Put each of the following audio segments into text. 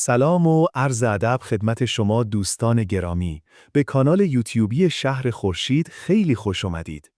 سلام و عرض ادب خدمت شما دوستان گرامی. به کانال یوتیوبی شهر خورشید خیلی خوش آمدید.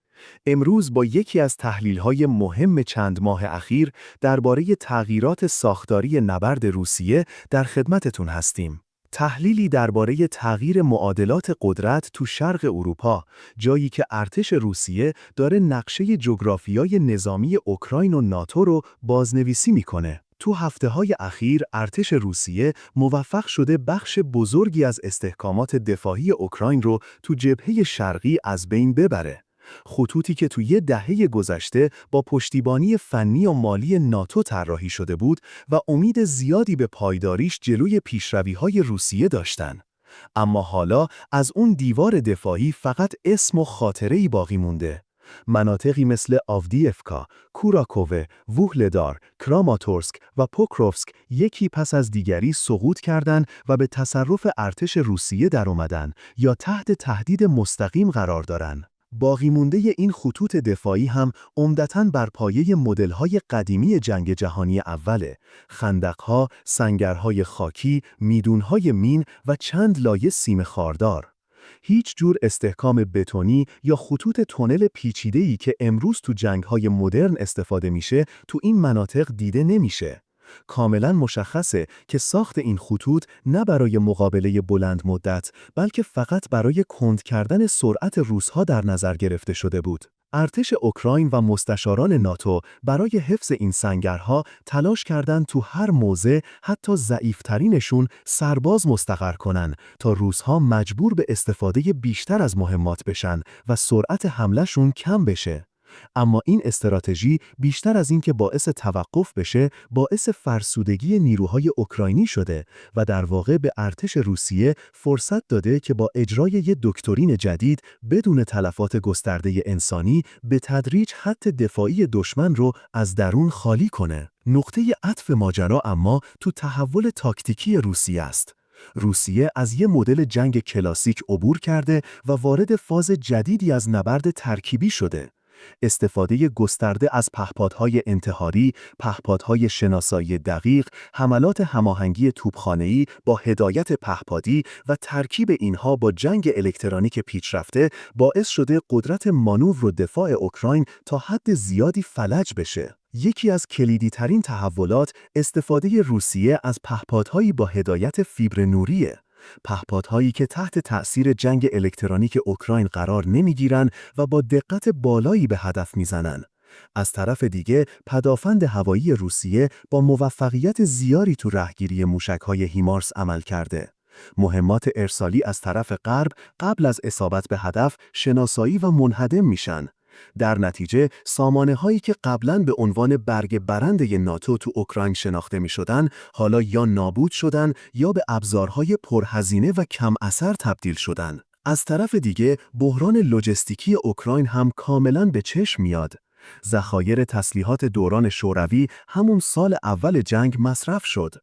امروز با یکی از تحلیل‌های مهم چند ماه اخیر درباره تغییرات ساختاری نبرد روسیه در خدمتتون هستیم. تحلیلی درباره تغییر معادلات قدرت تو شرق اروپا، جایی که ارتش روسیه داره نقشه جغرافیای نظامی اوکراین و ناتو رو بازنویسی میکنه. تو هفته‌های اخیر ارتش روسیه موفق شده بخش بزرگی از استحکامات دفاعی اوکراین رو تو جبهه شرقی از بین ببره. خطوطی که تو یه دهه گذشته با پشتیبانی فنی و مالی ناتو طراحی شده بود و امید زیادی به پایداریش جلوی پیشروی‌های روسیه داشتن. اما حالا از اون دیوار دفاعی فقط اسم و خاطره‌ای باقی مونده. مناطقی مثل آودیفکا، کوراکوه، ووهلدار، کراماتورسک و پوکروفسک یکی پس از دیگری سقوط کردند و به تصرف ارتش روسیه در اومدن یا تحت تهدید مستقیم قرار دارند. باقی مونده این خطوط دفاعی هم عمدتاً بر پایه مدل‌های قدیمی جنگ جهانی اوله: خندق‌ها، سنگرهای خاکی، میدون‌های مین و چند لایه سیم خاردار. هیچ جور استحکام بتونی یا خطوط تونل پیچیده‌ای که امروز تو جنگ‌های مدرن استفاده میشه تو این مناطق دیده نمیشه. کاملا مشخصه که ساخت این خطوط نه برای مقابله بلند مدت، بلکه فقط برای کند کردن سرعت روس‌ها در نظر گرفته شده بود. ارتش اوکراین و مستشاران ناتو برای حفظ این سنگرها تلاش کردند تو هر موضع، حتی ضعیف‌ترینشون، سرباز مستقر کنن تا روس‌ها مجبور به استفاده بیشتر از مهمات بشن و سرعت حملهشون کم بشه. اما این استراتژی بیشتر از این که باعث توقف بشه، باعث فرسودگی نیروهای اوکراینی شده و در واقع به ارتش روسیه فرصت داده که با اجرای یک دکترین جدید بدون تلفات گسترده انسانی به تدریج خط دفاعی دشمن رو از درون خالی کنه. نقطه عطف ماجرا اما تو تحول تاکتیکی روسیه است. روسیه از یک مدل جنگ کلاسیک عبور کرده و وارد فاز جدیدی از نبرد ترکیبی شده. استفاده گسترده از پهپادهای انتحاری، پهپادهای شناسایی دقیق، حملات هماهنگی توپخانه‌ای با هدایت پهپادی و ترکیب اینها با جنگ الکترونیک پیشرفته باعث شده قدرت مانور و دفاع اوکراین تا حد زیادی فلج بشه. یکی از کلیدی ترین تحولات استفاده روسیه از پهپادهایی با هدایت فیبر نوریه. پهپادهایی که تحت تأثیر جنگ الکترونیک اوکراین قرار نمیگیرن و با دقت بالایی به هدف میزنن. از طرف دیگه پدافند هوایی روسیه با موفقیت زیادی تو رهگیری موشک‌های هیمارس عمل کرده. مهمات ارسالی از طرف غرب قبل از اصابت به هدف شناسایی و منهدم میشن. در نتیجه سامانه‌هایی که قبلاً به عنوان برگ برنده ناتو تو اوکراین شناخته می‌شدن، حالا یا نابود شدن یا به ابزارهای پرهزینه و کم اثر تبدیل شدن. از طرف دیگه بحران لوجستیکی اوکراین هم کاملاً به چشم میاد. ذخایر تسلیحات دوران شوروی همون سال اول جنگ مصرف شد.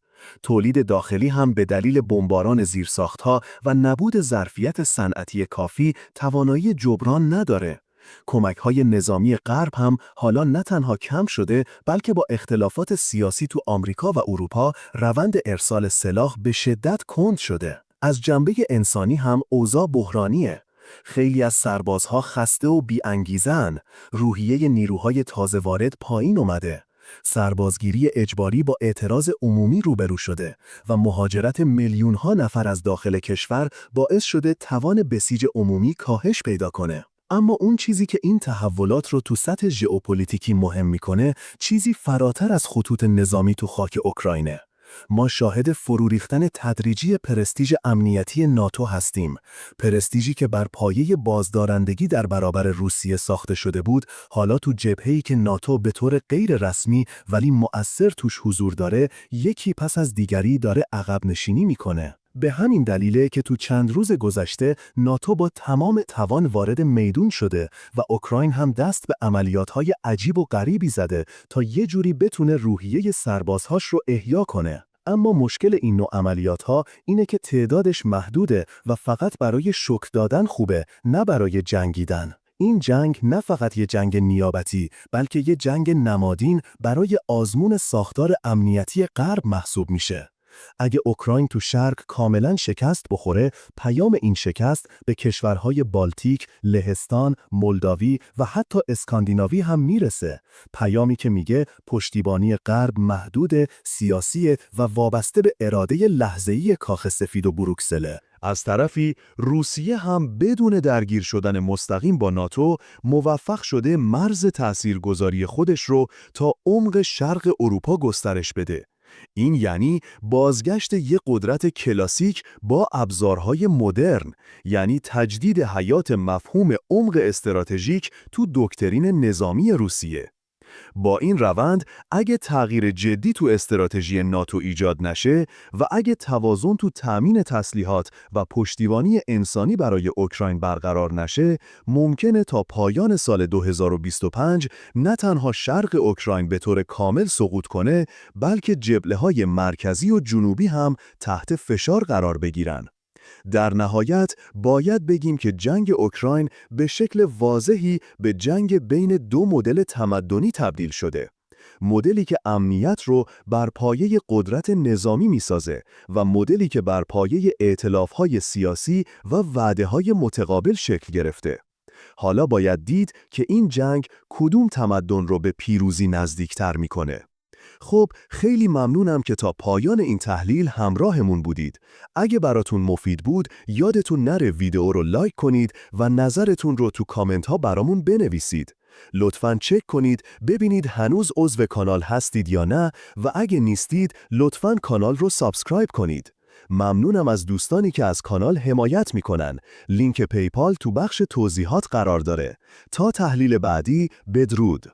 تولید داخلی هم به دلیل بمباران زیرساخت‌ها و نبود ظرفیت صنعتی کافی توانایی جبران نداره. کمک‌های نظامی غرب هم حالا نه تنها کم شده، بلکه با اختلافات سیاسی تو آمریکا و اروپا روند ارسال سلاح به شدت کند شده. از جنبه انسانی هم اوضاع بحرانیه. خیلی از سربازها خسته و بی‌انگیزه‌اند. روحیه نیروهای تازه وارد پایین اومده. سربازگیری اجباری با اعتراض عمومی روبرو شده و مهاجرت میلیون‌ها نفر از داخل کشور باعث شده توان بسیج عمومی کاهش پیدا کنه. اما اون چیزی که این تحولات رو تو سطح ژئوپلیتیکی مهم میکنه، چیزی فراتر از خطوط نظامی تو خاک اوکراینه. ما شاهد فرو ریختن تدریجی پرستیژ امنیتی ناتو هستیم. پرستیژی که بر پایه بازدارندگی در برابر روسیه ساخته شده بود، حالا تو جبهه‌ای که ناتو به طور غیر رسمی ولی مؤثر توش حضور داره، یکی پس از دیگری داره عقب نشینی میکنه. به همین دلیله که تو چند روز گذشته ناتو با تمام توان وارد میدون شده و اوکراین هم دست به عملیات‌های عجیب و غریبی زده تا یه جوری بتونه روحیه سربازهاش رو احیا کنه. اما مشکل این نوع عملیات‌ها اینه که تعدادش محدوده و فقط برای شوک دادن خوبه، نه برای جنگیدن. این جنگ نه فقط یه جنگ نیابتی، بلکه یه جنگ نمادین برای آزمون ساختار امنیتی غرب محسوب میشه. اگه اوکراین تو شرق کاملا شکست بخوره، پیام این شکست به کشورهای بالتیک، لهستان، مولداوی و حتی اسکاندیناوی هم میرسه. پیامی که میگه پشتیبانی غرب محدود، سیاسی و وابسته به اراده لحظه‌ای کاخ سفید و بروکسله. از طرفی روسیه هم بدون درگیر شدن مستقیم با ناتو موفق شده مرز تأثیرگذاری خودش رو تا عمق شرق اروپا گسترش بده. این یعنی بازگشت یک قدرت کلاسیک با ابزارهای مدرن، یعنی تجدید حیات مفهوم عمق استراتژیک تو دکترین نظامی روسیه. با این روند اگه تغییر جدی تو استراتژی ناتو ایجاد نشه و اگه توازن تو تأمین تسلیحات و پشتیبانی انسانی برای اوکراین برقرار نشه، ممکنه تا پایان سال 2025 نه تنها شرق اوکراین به طور کامل سقوط کنه، بلکه جبهه‌های مرکزی و جنوبی هم تحت فشار قرار بگیرن. در نهایت باید بگیم که جنگ اوکراین به شکل واضحی به جنگ بین دو مدل تمدنی تبدیل شده. مدلی که امنیت رو بر پایه قدرت نظامی میسازه و مدلی که بر پایه ائتلاف‌های سیاسی و وعده‌های متقابل شکل گرفته. حالا باید دید که این جنگ کدوم تمدن رو به پیروزی نزدیکتر میکنه. خب خیلی ممنونم که تا پایان این تحلیل همراهمون بودید. اگه براتون مفید بود یادتون نره ویدیو رو لایک کنید و نظرتون رو تو کامنت ها برامون بنویسید. لطفاً چک کنید ببینید هنوز عضو کانال هستید یا نه و اگه نیستید لطفاً کانال رو سابسکرایب کنید. ممنونم از دوستانی که از کانال حمایت میکنن. لینک پیپال تو بخش توضیحات قرار داره. تا تحلیل بعدی، بدرود.